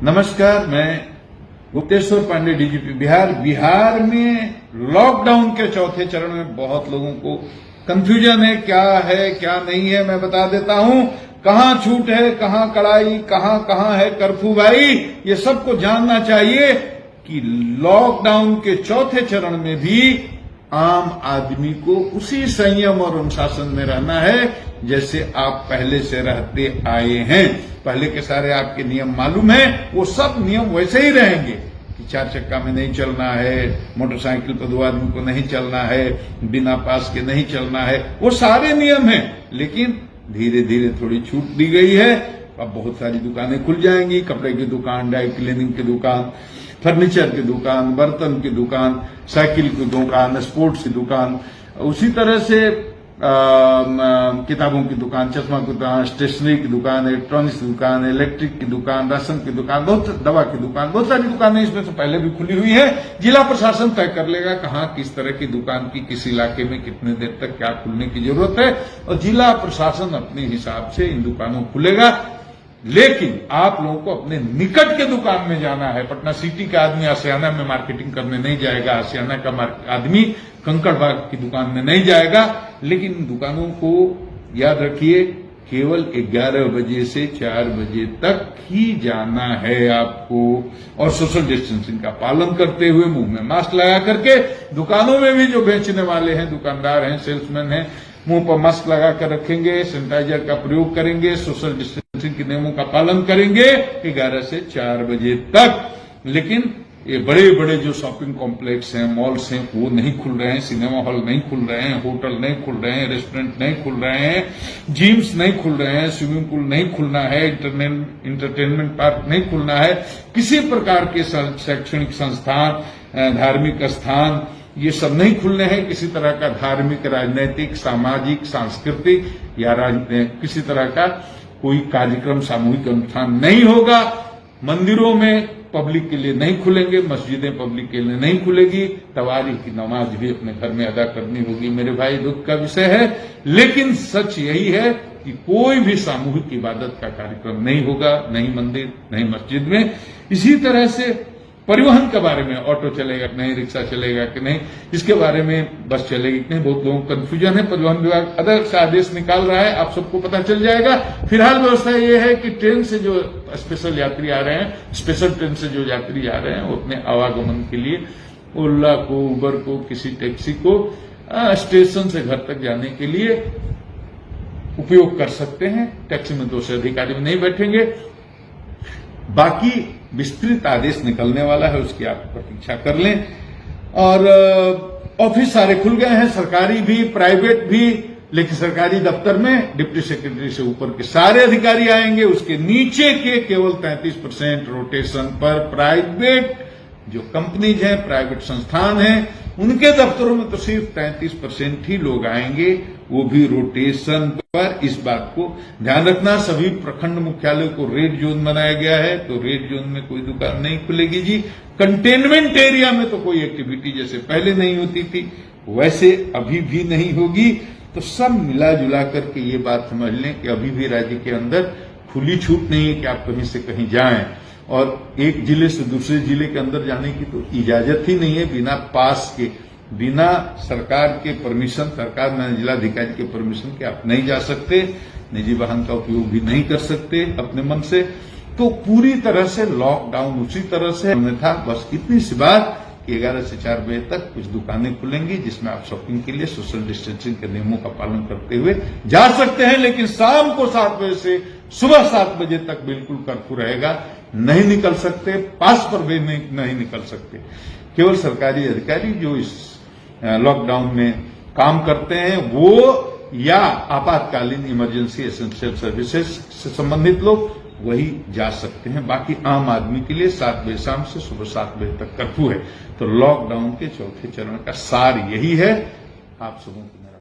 नमस्कार, मैं गुप्तेश्वर पांडे, डीजीपी बिहार। बिहार में लॉकडाउन के चौथे चरण में बहुत लोगों को कंफ्यूजन है, क्या नहीं है। मैं बता देता हूं कहां छूट है, कहां कड़ाई, कहां है कर्फ्यू। भाई, ये सबको जानना चाहिए कि लॉकडाउन के चौथे चरण में भी आम आदमी को उसी संयम और अनुशासन में रहना है जैसे आप पहले से रहते आए हैं। पहले के सारे आपके नियम मालूम है, वो सब नियम वैसे ही रहेंगे कि 4 चक्का में नहीं चलना है, मोटरसाइकिल पर 2 आदमी को नहीं चलना है, बिना पास के नहीं चलना है, वो सारे नियम हैं। लेकिन धीरे धीरे थोड़ी छूट दी गई है। अब बहुत सारी दुकानें खुल जाएंगी, कपड़े की दुकान, ड्राई क्लीनिंग की दुकान, फर्नीचर की दुकान, बर्तन की दुकान, साइकिल की दुकान, स्पोर्ट्स की दुकान, उसी तरह से किताबों की दुकान, चश्मा की दुकान, स्टेशनरी की दुकान, इलेक्ट्रॉनिक्स की दुकान, इलेक्ट्रिक की दुकान, राशन की दुकान, दवा की दुकान, बहुत सारी दुकानें इसमें से पहले भी खुली हुई है। जिला प्रशासन तय कर लेगा कहां किस तरह की दुकान की किस इलाके में कितने देर तक क्या खुलने की जरूरत है, और जिला प्रशासन अपने हिसाब से इन दुकानों खुलेगा। लेकिन आप लोगों को अपने निकट के दुकान में जाना है। पटना सिटी का आदमी आसियाना में मार्केटिंग करने नहीं जाएगा, आसियाना का आदमी कंकड़बाग की दुकान में नहीं जाएगा। लेकिन दुकानों को याद रखिए, केवल 11 बजे से 4 बजे तक ही जाना है आपको, और सोशल डिस्टेंसिंग का पालन करते हुए, मुंह में मास्क लगा करके। दुकानों में भी जो बेचने वाले हैं, दुकानदार हैं, सेल्समैन हैं, मुंह पर मास्क लगा कर रखेंगे, सैनिटाइजर का प्रयोग करेंगे, सोशल डिस्टेंसिंग के नियमों का पालन करेंगे 11 से 4 बजे तक। लेकिन ये बड़े बड़े जो शॉपिंग कॉम्प्लेक्स हैं, मॉल्स हैं, वो नहीं खुल रहे हैं, सिनेमा हॉल नहीं खुल रहे हैं, होटल नहीं खुल रहे हैं, रेस्टोरेंट नहीं खुल रहे हैं, जिम्स नहीं खुल रहे हैं, स्विमिंग पूल नहीं खुलना है, इंटरटेनमेंट पार्क नहीं खुलना है, किसी प्रकार के शैक्षणिक संस्थान, धार्मिक स्थान, ये सब नहीं खुलने हैं। किसी तरह का धार्मिक, राजनैतिक, सामाजिक, सांस्कृतिक या किसी तरह का कोई कार्यक्रम, सामूहिक अनुष्ठान नहीं होगा। मंदिरों में पब्लिक के लिए नहीं खुलेंगे, मस्जिदें पब्लिक के लिए नहीं खुलेगी, तवारी की नमाज भी अपने घर में अदा करनी होगी। मेरे भाई, दुख का विषय है, लेकिन सच यही है कि कोई भी सामूहिक इबादत का कार्यक्रम नहीं होगा, नहीं मंदिर, नहीं मस्जिद में। इसी तरह से परिवहन के बारे में, ऑटो चलेगा कि नहीं, रिक्शा चलेगा कि नहीं, इसके बारे में, बस चलेगी कि नहीं, बहुत लोगों को कंफ्यूजन है। परिवहन विभाग अलग से आदेश निकाल रहा है, आप सबको पता चल जाएगा। फिलहाल व्यवस्था ये है कि ट्रेन से जो स्पेशल यात्री आ रहे हैं, स्पेशल ट्रेन से जो यात्री आ रहे हैं, वो अपने आवागमन के लिए ओला को, उबर को, किसी टैक्सी को स्टेशन से घर तक जाने के लिए उपयोग कर सकते हैं। टैक्सी में 2 से अधिक आदमी नहीं बैठेंगे। बाकी विस्तृत आदेश निकलने वाला है, उसकी आप प्रतीक्षा कर लें। और ऑफिस सारे खुल गए हैं, सरकारी भी, प्राइवेट भी। लेकिन सरकारी दफ्तर में डिप्टी सेक्रेटरी से ऊपर के सारे अधिकारी आएंगे, उसके नीचे के केवल 33% रोटेशन पर। प्राइवेट जो कंपनीज हैं, प्राइवेट संस्थान हैं, उनके दफ्तरों में तो सिर्फ 33% ही लोग आएंगे, वो भी रोटेशन पर। इस बात को ध्यान रखना। सभी प्रखंड मुख्यालय को रेड जोन बनाया गया है, तो रेड जोन में कोई दुकान नहीं खुलेगी जी। कंटेनमेंट एरिया में तो कोई एक्टिविटी जैसे पहले नहीं होती थी, वैसे अभी भी नहीं होगी। तो सब मिला जुला करके ये बात समझ लें कि अभी भी राज्य के अंदर खुली छूट नहीं है कि आप कहीं से कहीं जाएं, और एक जिले से दूसरे जिले के अंदर जाने की तो इजाजत ही नहीं है बिना पास के, बिना सरकार के परमिशन, सरकार में जिलाधिकारी के परमिशन के आप नहीं जा सकते। निजी वाहन का उपयोग भी नहीं कर सकते अपने मन से। तो पूरी तरह से लॉकडाउन उसी तरह से था। बस इतनी सी बात कि 11 से 4 बजे तक कुछ दुकानें खुलेंगी जिसमें आप शॉपिंग के लिए सोशल डिस्टेंसिंग के नियमों का पालन करते हुए जा सकते हैं। लेकिन शाम को 7 बजे से सुबह 7 बजे तक बिल्कुल कर्फ्यू रहेगा। नहीं निकल सकते, पास पर भी नहीं निकल सकते। केवल सरकारी अधिकारी जो इस लॉकडाउन में काम करते हैं वो, या आपातकालीन इमरजेंसी एसेंशियल सर्विसेज से संबंधित लोग, वही जा सकते हैं। बाकी आम आदमी के लिए 7 बजे शाम से सुबह 7 बजे तक कर्फ्यू है। तो लॉकडाउन के चौथे चरण का सार यही है। आप सबों को